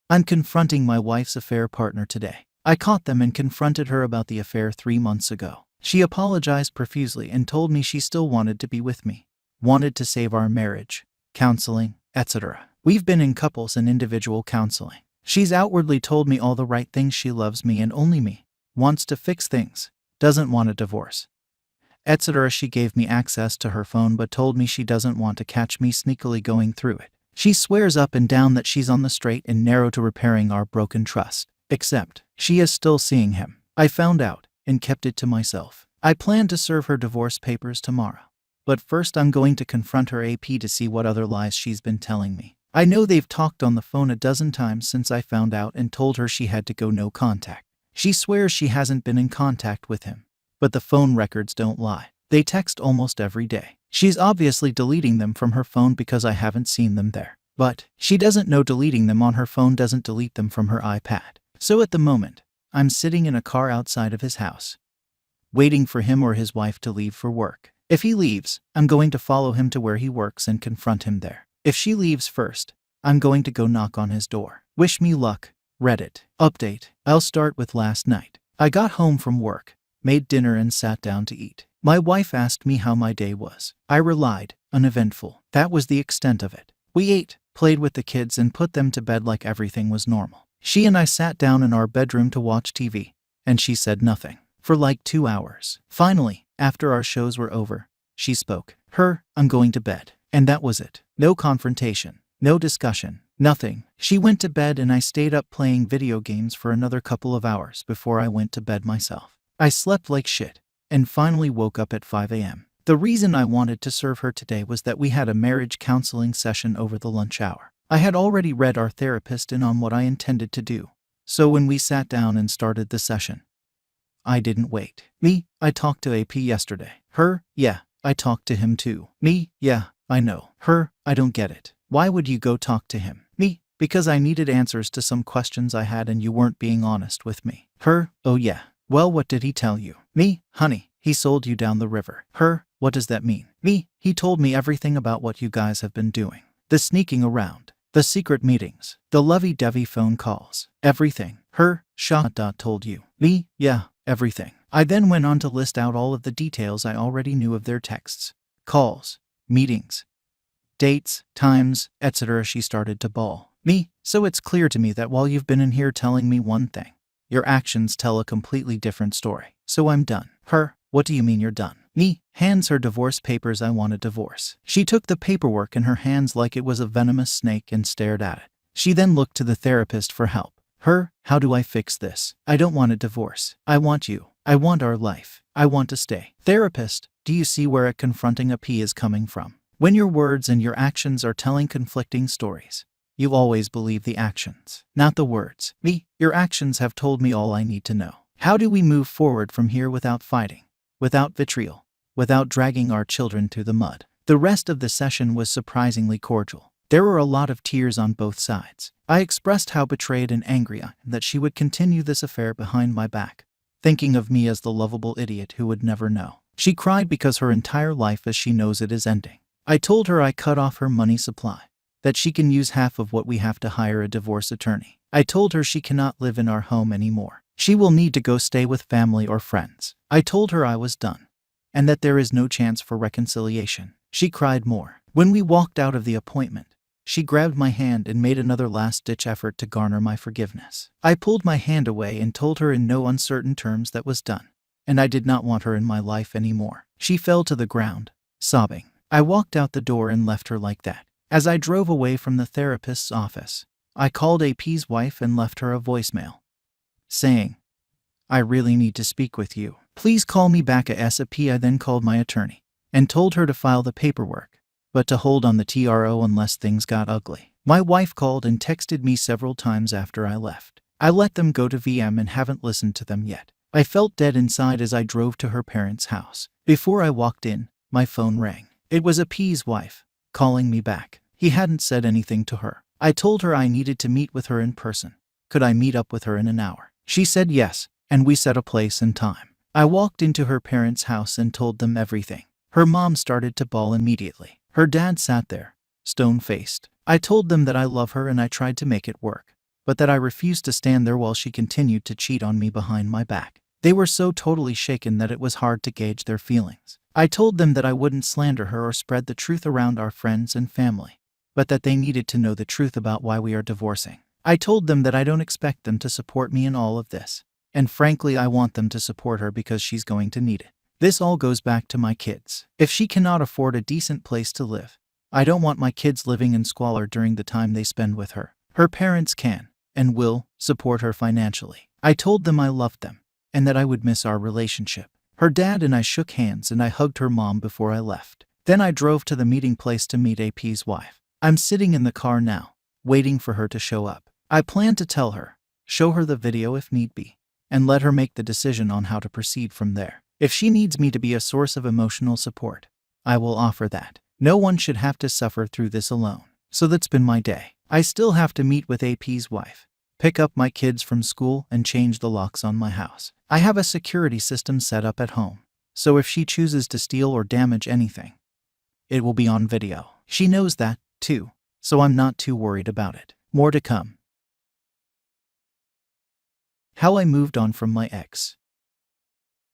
I'm confronting my wife's affair partner today. I caught them and confronted her about the affair 3 months ago. She apologized profusely and told me she still wanted to be with me, wanted to save our marriage, counseling, etc. We've been in couples and individual counseling. She's outwardly told me all the right things. She loves me and only me, wants to fix things, doesn't want a divorce, etc. She gave me access to her phone but told me she doesn't want to catch me sneakily going through it. She swears up and down that she's on the straight and narrow to repairing our broken trust. Except, she is still seeing him. I found out and kept it to myself. I plan to serve her divorce papers tomorrow. But first I'm going to confront her AP to see what other lies she's been telling me. I know they've talked on the phone a dozen times since I found out and told her she had to go no contact. She swears she hasn't been in contact with him. But the phone records don't lie. They text almost every day. She's obviously deleting them from her phone because I haven't seen them there. But she doesn't know deleting them on her phone doesn't delete them from her iPad. So at the moment, I'm sitting in a car outside of his house, waiting for him or his wife to leave for work. If he leaves, I'm going to follow him to where he works and confront him there. If she leaves first, I'm going to go knock on his door. Wish me luck. Reddit. Update. I'll start with last night. I got home from work, made dinner and sat down to eat. My wife asked me how my day was. I relied, uneventful. That was the extent of it. We ate, played with the kids and put them to bed like everything was normal. She and I sat down in our bedroom to watch TV, and she said nothing for like 2 hours. Finally, after our shows were over, she spoke. I'm going to bed. And that was it. No confrontation, no discussion, nothing. She went to bed and I stayed up playing video games for another couple of hours before I went to bed myself. I slept like shit and finally woke up at 5 a.m. The reason I wanted to serve her today was that we had a marriage counseling session over the lunch hour. I had already read our therapist in on what I intended to do. So when we sat down and started the session, I didn't wait. I talked to AP yesterday. Yeah, I talked to him too. Yeah, I know. I don't get it. Why would you go talk to him? Because I needed answers to some questions I had and you weren't being honest with me. Oh yeah. Well, what did he tell you? Honey, he sold you down the river. What does that mean? He told me everything about what you guys have been doing. The sneaking around, the secret meetings, the lovey-dovey phone calls, everything. Told you. Yeah, everything. I then went on to list out all of the details I already knew of their texts, calls, meetings, dates, times, etc. She started to bawl. So it's clear to me that while you've been in here telling me one thing, your actions tell a completely different story. So I'm done. What do you mean you're done? Hands her divorce papers. I want a divorce. She took the paperwork in her hands like it was a venomous snake and stared at it. She then looked to the therapist for help. How do I fix this? I don't want a divorce. I want you. I want our life. I want to stay. Therapist, do you see where confronting a P is coming from? When your words and your actions are telling conflicting stories, you always believe the actions, not the words. Your actions have told me all I need to know. How do we move forward from here without fighting, without vitriol, without dragging our children through the mud? The rest of the session was surprisingly cordial. There were a lot of tears on both sides. I expressed how betrayed and angry I am that she would continue this affair behind my back, thinking of me as the lovable idiot who would never know. She cried because her entire life as she knows it is ending. I told her I cut off her money supply, that she can use half of what we have to hire a divorce attorney. I told her she cannot live in our home anymore. She will need to go stay with family or friends. I told her I was done, and that there is no chance for reconciliation. She cried more. When we walked out of the appointment, she grabbed my hand and made another last-ditch effort to garner my forgiveness. I pulled my hand away and told her in no uncertain terms that was done, and I did not want her in my life anymore. She fell to the ground, sobbing. I walked out the door and left her like that. As I drove away from the therapist's office, I called AP's wife and left her a voicemail, saying, I really need to speak with you. Please call me back ASAP. I then called my attorney and told her to file the paperwork, but to hold on the TRO unless things got ugly. My wife called and texted me several times after I left. I let them go to VM and haven't listened to them yet. I felt dead inside as I drove to her parents' house. Before I walked in, my phone rang. It was AP's wife, calling me back. He hadn't said anything to her. I told her I needed to meet with her in person. Could I meet up with her in an hour? She said yes, and we set a place and time. I walked into her parents' house and told them everything. Her mom started to bawl immediately. Her dad sat there, stone-faced. I told them that I love her and I tried to make it work, but that I refused to stand there while she continued to cheat on me behind my back. They were so totally shaken that it was hard to gauge their feelings. I told them that I wouldn't slander her or spread the truth around our friends and family, but that they needed to know the truth about why we are divorcing. I told them that I don't expect them to support me in all of this, and frankly I want them to support her because she's going to need it. This all goes back to my kids. If she cannot afford a decent place to live, I don't want my kids living in squalor during the time they spend with her. Her parents can, and will, support her financially. I told them I loved them, and that I would miss our relationship. Her dad and I shook hands and I hugged her mom before I left. Then I drove to the meeting place to meet AP's wife. I'm sitting in the car now, waiting for her to show up. I plan to tell her, show her the video if need be, and let her make the decision on how to proceed from there. If she needs me to be a source of emotional support, I will offer that. No one should have to suffer through this alone. So that's been my day. I still have to meet with AP's wife, pick up my kids from school, and change the locks on my house. I have a security system set up at home, so if she chooses to steal or damage anything, it will be on video. She knows that, too, so I'm not too worried about it. More to come. How I moved on from my ex.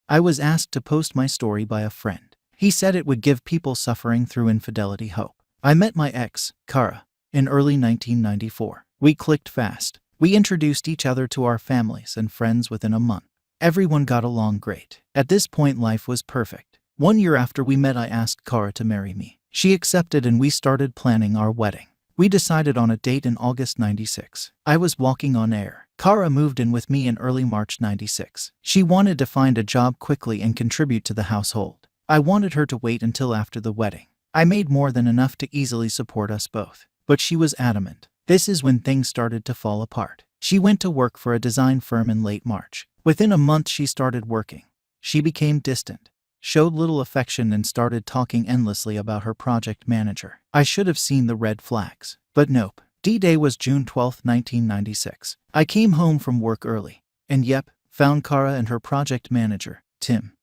I was asked to post my story by a friend. He said it would give people suffering through infidelity hope. I met my ex, Kara, in early 1994. We clicked fast. We introduced each other to our families and friends within a month. Everyone got along great. At this point, life was perfect. 1 year after we met, I asked Kara to marry me. She accepted and we started planning our wedding. We decided on a date in August 96. I was walking on air. Kara moved in with me in early March 96. She wanted to find a job quickly and contribute to the household. I wanted her to wait until after the wedding. I made more than enough to easily support us both, but she was adamant. This is when things started to fall apart. She went to work for a design firm in late March. Within a month she started working. She became distant, showed little affection, and started talking endlessly about her project manager. I should have seen the red flags, but nope. D-Day was June 12, 1996. I came home from work early, and found Kara and her project manager, Tim,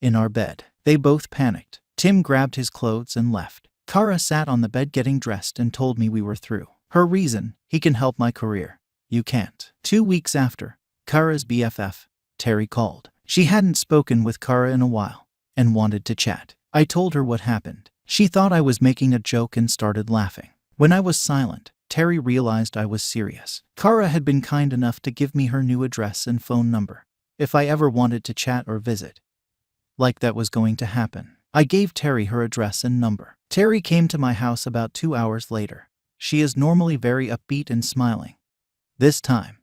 in our bed. They both panicked. Tim grabbed his clothes and left. Kara sat on the bed getting dressed and told me we were through. Her reason: he can help my career. You can't. 2 weeks after, Kara's BFF, Terry, called. She hadn't spoken with Kara in a while and wanted to chat. I told her what happened. She thought I was making a joke and started laughing. When I was silent, Terry realized I was serious. Kara had been kind enough to give me her new address and phone number if I ever wanted to chat or visit. Like that was going to happen. I gave Terry her address and number. Terry came to my house about 2 hours later. She is normally very upbeat and smiling. This time,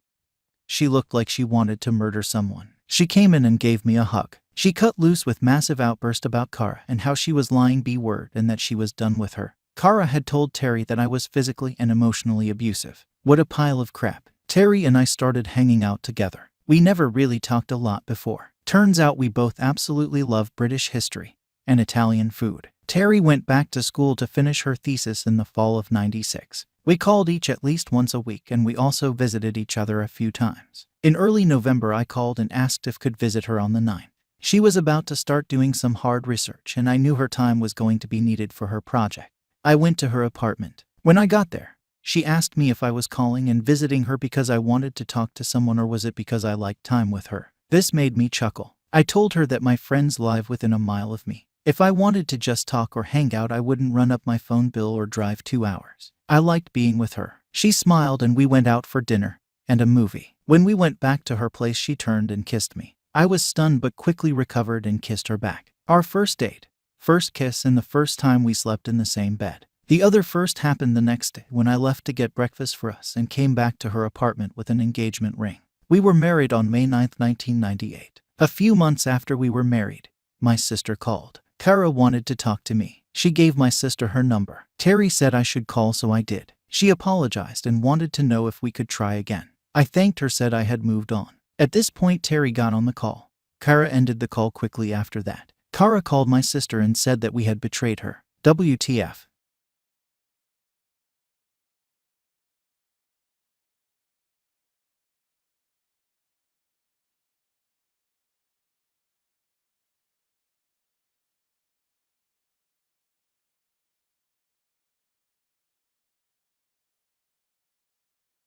she looked like she wanted to murder someone. She came in and gave me a hug. She cut loose with massive outburst about Kara and how she was lying B-word and that she was done with her. Kara had told Terry that I was physically and emotionally abusive. What a pile of crap. Terry and I started hanging out together. We never really talked a lot before. Turns out we both absolutely love British history and Italian food. Terry went back to school to finish her thesis in the fall of 96. We called each at least once a week, and we also visited each other a few times. In early November, I called and asked if could visit her on the 9th. She was about to start doing some hard research, and I knew her time was going to be needed for her project. I went to her apartment. When I got there, she asked me if I was calling and visiting her because I wanted to talk to someone, or was it because I liked time with her. This made me chuckle. I told her that my friends live within a mile of me. If I wanted to just talk or hang out, I wouldn't run up my phone bill or drive 2 hours. I liked being with her. She smiled and we went out for dinner and a movie. When we went back to her place, she turned and kissed me. I was stunned but quickly recovered and kissed her back. Our first date, first kiss, and the first time we slept in the same bed. The other first happened the next day when I left to get breakfast for us and came back to her apartment with an engagement ring. We were married on May 9, 1998. A few months after we were married, my sister called. Kara wanted to talk to me. She gave my sister her number. Terry said I should call, so I did. She apologized and wanted to know if we could try again. I thanked her, said I had moved on. At this point, Terry got on the call. Kara ended the call quickly after that. Kara called my sister and said that we had betrayed her. WTF.